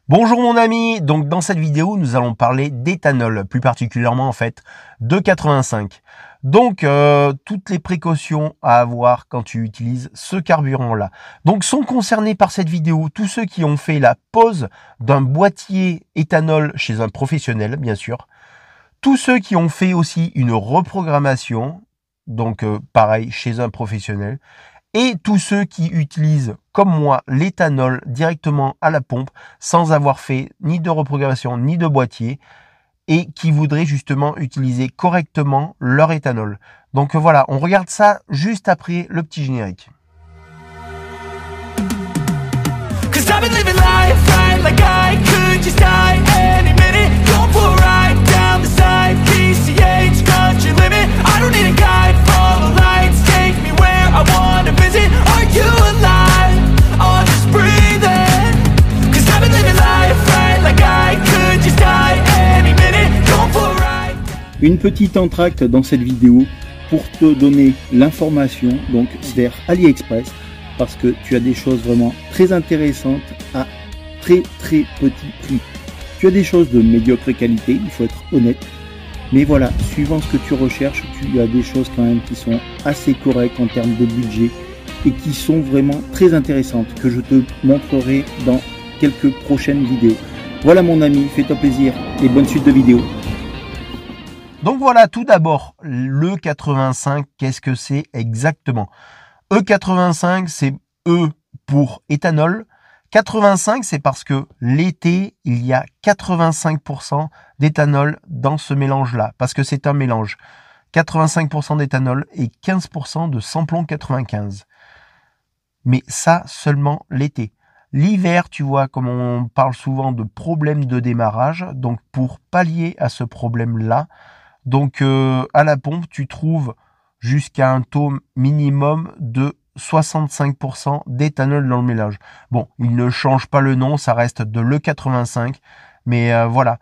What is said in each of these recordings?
Bonjour mon ami, donc dans cette vidéo nous allons parler d'éthanol, plus particulièrement en fait de 85. Donc toutes les précautions à avoir quand tu utilises ce carburant là. Donc sont concernés par cette vidéo tous ceux qui ont fait la pose d'un boîtier éthanol chez un professionnel bien sûr. Tous ceux qui ont fait aussi une reprogrammation, donc pareil chez un professionnel. Et tous ceux qui utilisent, comme moi, l'éthanol directement à la pompe, sans avoir fait ni de reprogrammation, ni de boîtier, et qui voudraient justement utiliser correctement leur éthanol. Donc voilà, on regarde ça juste après le petit générique. Une petite entracte dans cette vidéo pour te donner l'information donc vers AliExpress parce que tu as des choses vraiment très intéressantes à très petit prix. Tu as des choses de médiocre qualité, il faut être honnête, mais voilà, suivant ce que tu recherches, tu as des choses quand même qui sont assez correctes en termes de budget et qui sont vraiment très intéressantes que je te montrerai dans quelques prochaines vidéos. Voilà mon ami, fais-toi plaisir et bonne suite de vidéos. Donc voilà, tout d'abord, le 85, qu'est-ce que c'est exactement? E85, c'est E pour éthanol. 85, c'est parce que l'été, il y a 85% d'éthanol dans ce mélange-là, parce que c'est un mélange. 85% d'éthanol et 15% de samplon 95. Mais ça, seulement l'été. L'hiver, tu vois, comme on parle souvent de problème de démarrage, donc pour pallier à ce problème-là, donc à la pompe, tu trouves jusqu'à un taux minimum de 65% d'éthanol dans le mélange. Bon, il ne change pas le nom, ça reste de l'E85, mais voilà,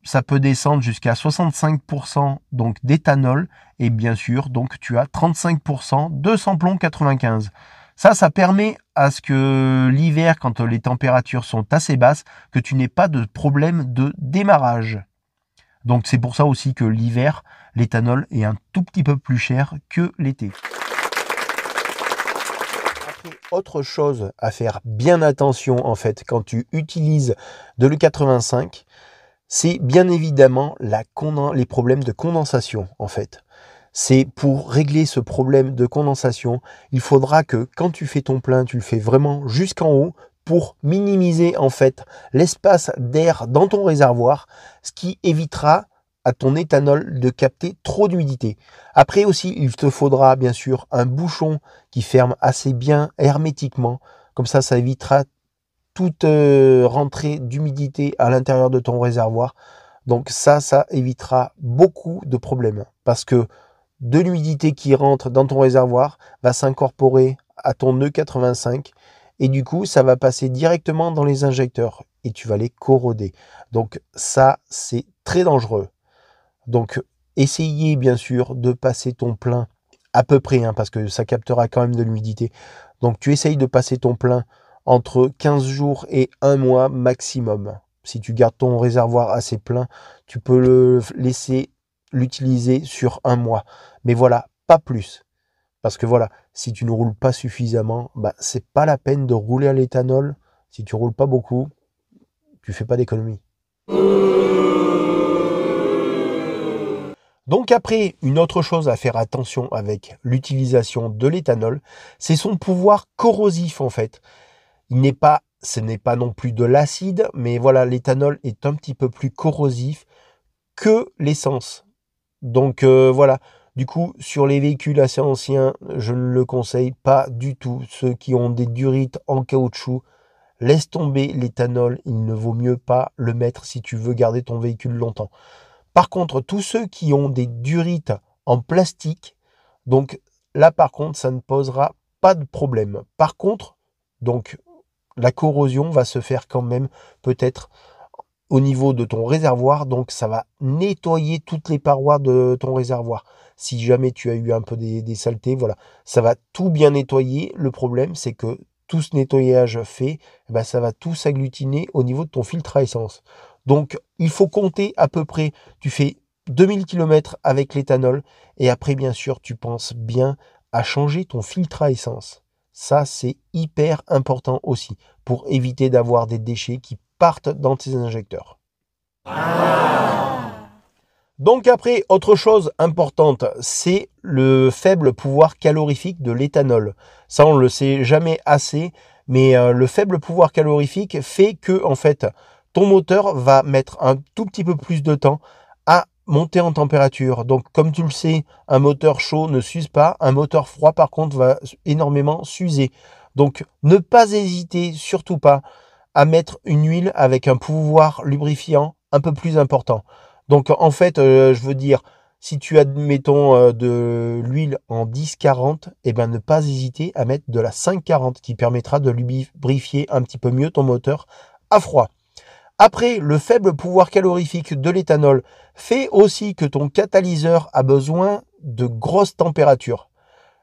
ça peut descendre jusqu'à 65% donc d'éthanol et bien sûr, donc tu as 35% de samplon 95. Ça permet à ce que l'hiver, quand les températures sont assez basses, que tu n'aies pas de problème de démarrage. Donc c'est pour ça aussi que l'hiver, l'éthanol est un tout petit peu plus cher que l'été. Autre chose à faire bien attention en fait quand tu utilises de l'E85, c'est bien évidemment les problèmes de condensation en fait. C'est pour régler ce problème de condensation, il faudra que quand tu fais ton plein, tu le fais vraiment jusqu'en haut pour minimiser en fait l'espace d'air dans ton réservoir, ce qui évitera à ton éthanol de capter trop d'humidité. Après aussi, il te faudra bien sûr un bouchon qui ferme assez bien hermétiquement, comme ça évitera toute rentrée d'humidité à l'intérieur de ton réservoir. Donc ça évitera beaucoup de problèmes parce que de l'humidité qui rentre dans ton réservoir va s'incorporer à ton E85 et du coup ça va passer directement dans les injecteurs et tu vas les corroder. Donc ça c'est très dangereux. Donc essayez bien sûr de passer ton plein à peu près parce que ça captera quand même de l'humidité. Donc tu essayes de passer ton plein entre 15 jours et 1 mois maximum. Si tu gardes ton réservoir assez plein, tu peux le laisser l'utiliser sur 1 mois. Mais voilà, pas plus. Parce que voilà, si tu ne roules pas suffisamment, c'est pas la peine de rouler à l'éthanol. Si tu roules pas beaucoup, tu fais pas d'économie. Donc après, une autre chose à faire attention avec l'utilisation de l'éthanol, c'est son pouvoir corrosif en fait. Ce n'est pas non plus de l'acide, mais voilà, l'éthanol est un petit peu plus corrosif que l'essence. Donc voilà, du coup, sur les véhicules assez anciens, je ne le conseille pas du tout. Ceux qui ont des durites en caoutchouc, laisse tomber l'éthanol, il ne vaut mieux pas le mettre si tu veux garder ton véhicule longtemps. Par contre, tous ceux qui ont des durites en plastique, donc là par contre, ça ne posera pas de problème. Par contre, donc la corrosion va se faire quand même peut-être au niveau de ton réservoir, donc ça va nettoyer toutes les parois de ton réservoir. Si jamais tu as eu un peu des saletés, voilà, ça va tout bien nettoyer. Le problème, c'est que tout ce nettoyage fait, eh ben, ça va tout s'agglutiner au niveau de ton filtre à essence. Donc, il faut compter à peu près, tu fais 2000 km avec l'éthanol et après, bien sûr, tu penses bien à changer ton filtre à essence. Ça, c'est hyper important aussi pour éviter d'avoir des déchets qui partent dans tes injecteurs. Donc après, autre chose importante, c'est le faible pouvoir calorifique de l'éthanol. Ça, on ne le sait jamais assez, mais le faible pouvoir calorifique fait que, en fait, ton moteur va mettre un tout petit peu plus de temps à monter en température. Donc, comme tu le sais, un moteur chaud ne s'use pas, un moteur froid, par contre, va énormément s'user. Donc, ne pas hésiter, surtout pas, à mettre une huile avec un pouvoir lubrifiant un peu plus important. Donc en fait, je veux dire, si tu as, admettons, de l'huile en 10-40, eh ben, ne pas hésiter à mettre de la 5-40 qui permettra de lubrifier un petit peu mieux ton moteur à froid. Après, le faible pouvoir calorifique de l'éthanol fait aussi que ton catalyseur a besoin de grosses températures.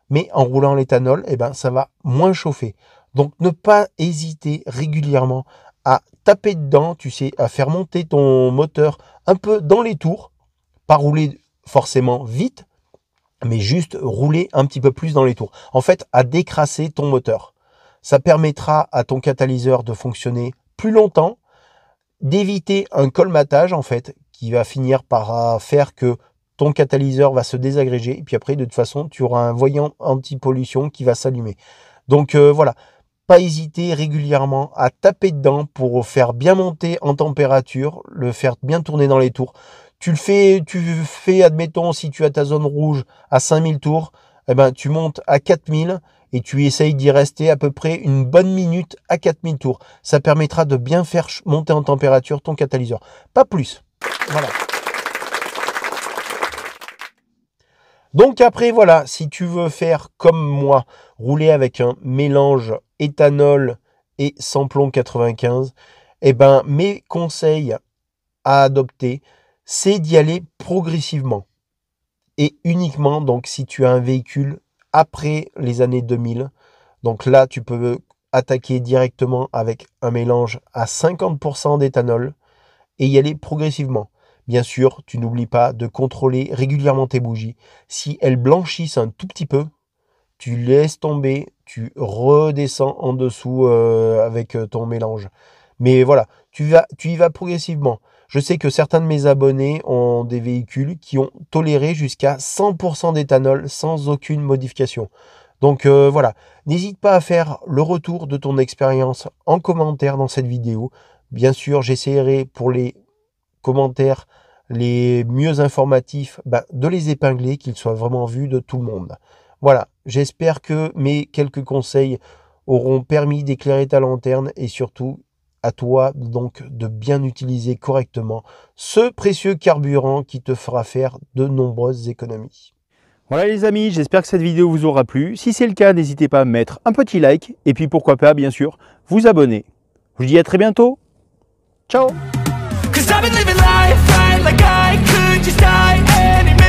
Mais en roulant l'éthanol, eh ben, ça va moins chauffer. Donc ne pas hésiter régulièrement à taper dedans, tu sais, à faire monter ton moteur un peu dans les tours, pas rouler forcément vite, mais juste rouler un petit peu plus dans les tours. En fait, à décrasser ton moteur. Ça permettra à ton catalyseur de fonctionner plus longtemps, d'éviter un colmatage, en fait, qui va finir par faire que ton catalyseur va se désagréger, et puis après, de toute façon, tu auras un voyant anti-pollution qui va s'allumer. Donc voilà. Pas hésiter régulièrement à taper dedans pour faire bien monter en température, le faire bien tourner dans les tours. Tu fais, admettons, si tu as ta zone rouge à 5000 tours, eh ben, tu montes à 4000 et tu essayes d'y rester à peu près une bonne minute à 4000 tours. Ça permettra de bien faire monter en température ton catalyseur. Pas plus. Voilà. Donc après, voilà, si tu veux faire comme moi, rouler avec un mélange éthanol et samplon 95, eh ben, mes conseils à adopter, c'est d'y aller progressivement. Et uniquement, donc, si tu as un véhicule après les années 2000, donc là, tu peux attaquer directement avec un mélange à 50% d'éthanol et y aller progressivement. Bien sûr, tu n'oublies pas de contrôler régulièrement tes bougies. Si elles blanchissent un tout petit peu, tu laisses tomber, tu redescends en dessous avec ton mélange. Mais voilà, tu y vas progressivement. Je sais que certains de mes abonnés ont des véhicules qui ont toléré jusqu'à 100% d'éthanol sans aucune modification. Donc voilà, n'hésite pas à faire le retour de ton expérience en commentaire dans cette vidéo. Bien sûr, j'essaierai pour les commentaires les mieux informatifs, de les épingler, qu'ils soient vraiment vus de tout le monde. Voilà, j'espère que mes quelques conseils auront permis d'éclairer ta lanterne et surtout à toi donc de bien utiliser correctement ce précieux carburant qui te fera faire de nombreuses économies. Voilà les amis, j'espère que cette vidéo vous aura plu. Si c'est le cas, n'hésitez pas à mettre un petit like et puis pourquoi pas, bien sûr, vous abonner. Je vous dis à très bientôt. Ciao! 'Cause I've been living life right like I could just die any minute.